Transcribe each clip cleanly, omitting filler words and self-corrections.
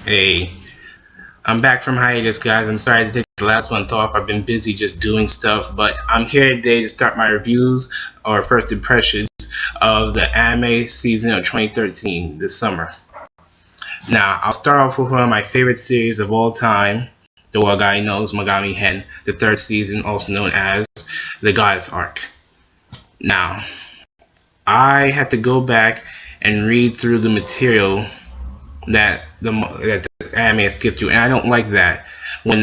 Hey, I'm back from hiatus, guys. I'm sorry to take the last month off. I've been busy just doing stuff, but I'm here today to start my reviews or first impressions of the anime season of 2013 this summer. Now, I'll start off with one of my favorite series of all time, the one guy knows, Megami Hen, the third season, also known as the Goddess Arc. Now, I had to go back and read through the material that the anime skipped through, and I don't like that. When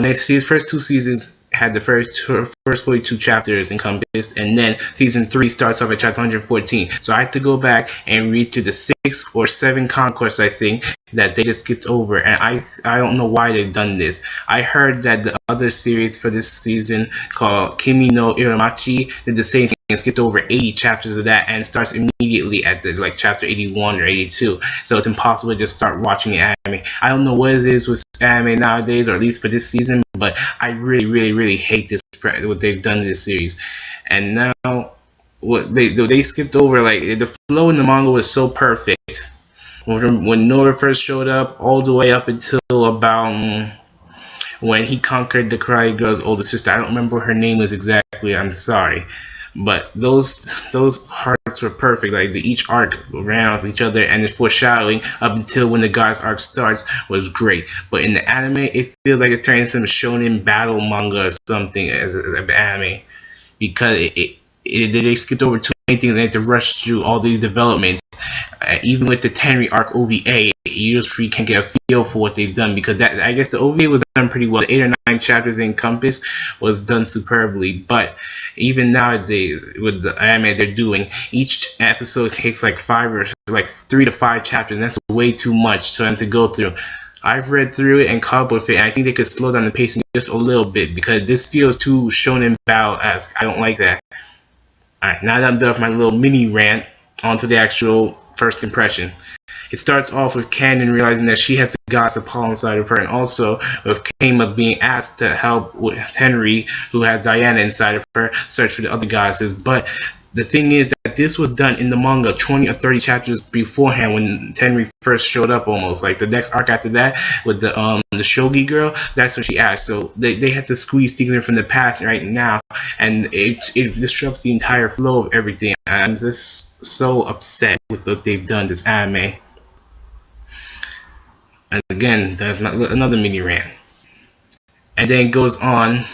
they see his first two seasons had the first 42 chapters encompassed, and then season 3 starts off at chapter 114. So I had to go back and read through the 6 or 7 conquests, I think, that they just skipped over, and I don't know why they've done this. I heard that the other series for this season called Kimi no Iramachi did the same thing and skipped over 80 chapters of that and starts immediately at this like chapter 81 or 82. So it's impossible to just start watching the anime. I don't know what it is with anime nowadays, or at least for this season, but I really hate this what they've done in this series. And now what they skipped over, like the flow in the manga was so perfect when Nora first showed up, all the way up until about when he conquered the Karate Girl's older sister. I don't remember what her name is exactly. I'm sorry, but those parts were perfect. Like each arc ran off each other, and the foreshadowing up until when the God's arc starts was great. But in the anime, it feels like it's turning into some shonen battle manga or something as an anime, because they skipped over too many things. They had to rush through all these developments. Even with the Tenri arc OVA, you just really can't get a feel for what they've done, because that, I guess the OVA was done pretty well. The 8 or 9 chapters in Compass was done superbly, but even nowadays with the anime they're doing, each episode takes like 3 to 5 chapters, and that's way too much for them to go through. I've read through it and caught up with it, and I think they could slow down the pacing just a little bit, because this feels too shonen battle-esque. I don't like that. Alright, now that I'm done with my little mini rant, onto the actual first impression. It starts off with Cannon realizing that she has the goddess Apollo inside of her, and also with Kama being asked to help with Tenri, who has Diana inside of her, search for the other goddesses. But the thing is that this was done in the manga 20 or 30 chapters beforehand, when Tenri first showed up almost. Like the next arc after that with the Shogi girl, that's when she asked. So they had to squeeze things in from the past right now, and it disrupts the entire flow of everything. I'm just so upset with what they've done this anime. And again, there's another mini rant. And then it goes on,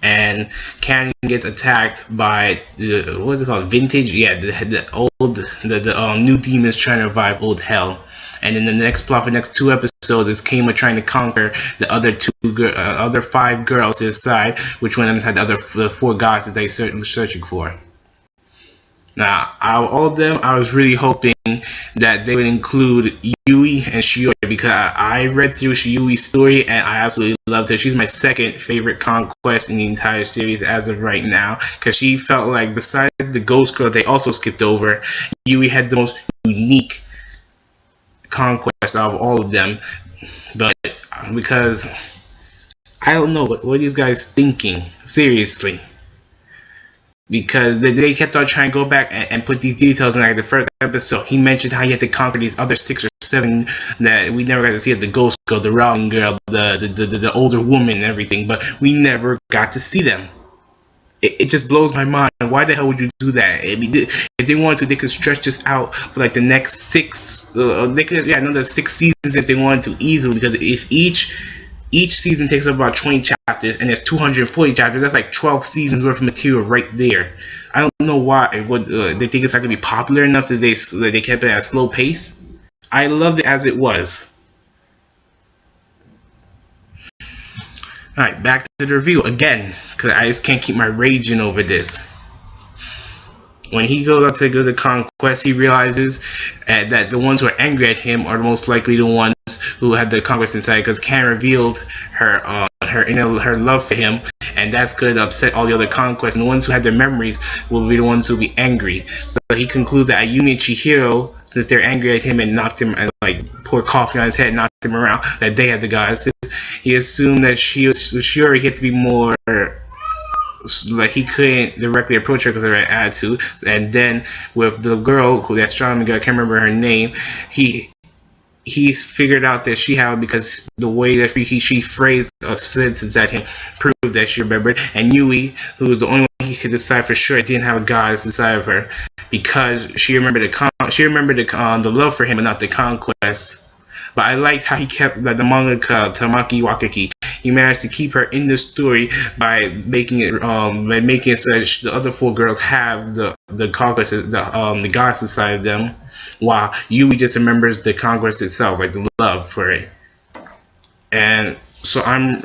and Cannon gets attacked by what's it called? Vintage? Yeah, the new demons trying to revive old hell. And then the next plot for the next 2 episodes is Kama trying to conquer the other 5 girls to his side, which one of them had the 4 gods that they're searching for. Now, out of all of them, I was really hoping that they would include Yui and Shiori, because I read through Shiori's story and I absolutely loved her. She's my second favorite conquest in the entire series as of right now, because she felt like, besides the Ghost Girl they also skipped over, Yui had the most unique conquest out of all of them. But because I don't know what are these guys thinking, seriously. Because they kept on trying to go back and put these details in. Like the first episode, he mentioned how he had to conquer these other 6 or 7 that we never got to see. The Ghost Girl, the Round Girl, the older woman, and everything, but we never got to see them. It just blows my mind. Why the hell would you do that? I mean, if they wanted to, they could stretch this out for like the next 6. They could, yeah, another 6 seasons if they wanted to, easily. Because if each season takes up about 20 chapters, and there's 240 chapters. That's like 12 seasons worth of material right there. I don't know why they think it's not going to be popular enough that they kept it at a slow pace. I loved it as it was. Alright, back to the review again, because I just can't keep my raging over this. When he goes out to go to conquest, he realizes that the ones who are angry at him are most likely the ones who had the conquest inside, because Karen revealed her love for him, and that's going to upset all the other conquests. And the ones who had their memories will be the ones who will be angry. So he concludes that Ayumi and Chihiro, since they're angry at him and knocked him, and like poured coffee on his head, knocked him around, that they had the goddesses. He assumed that Shiori had to be more, like, he couldn't directly approach her because of her attitude. And then with the girl, who that astronomy girl, I can't remember her name, he he figured out that she had it because the way that she phrased a sentence at him proved that she remembered. And Yui, who was the only one he could decide for sure, didn't have a goddess inside of her because she remembered the love for him, but not the conquest. But I liked how he kept the mangaka Tamaki Wakaki. He managed to keep her in the story by making it such the other 4 girls have the conquest, the goddess inside of them, while Yui just remembers the conquest itself, like the love for it. And so I'm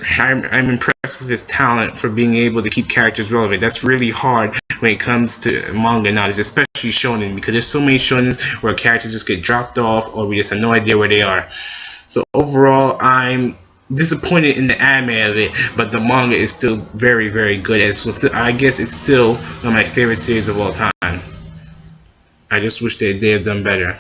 impressed with his talent for being able to keep characters relevant. That's really hard when it comes to manga knowledge, especially shonen, because there's so many shonens where characters just get dropped off or we just have no idea where they are. So overall, I'm disappointed in the anime of it, but the manga is still very, very good. I guess it's still one of my favorite series of all time. I just wish they had done better.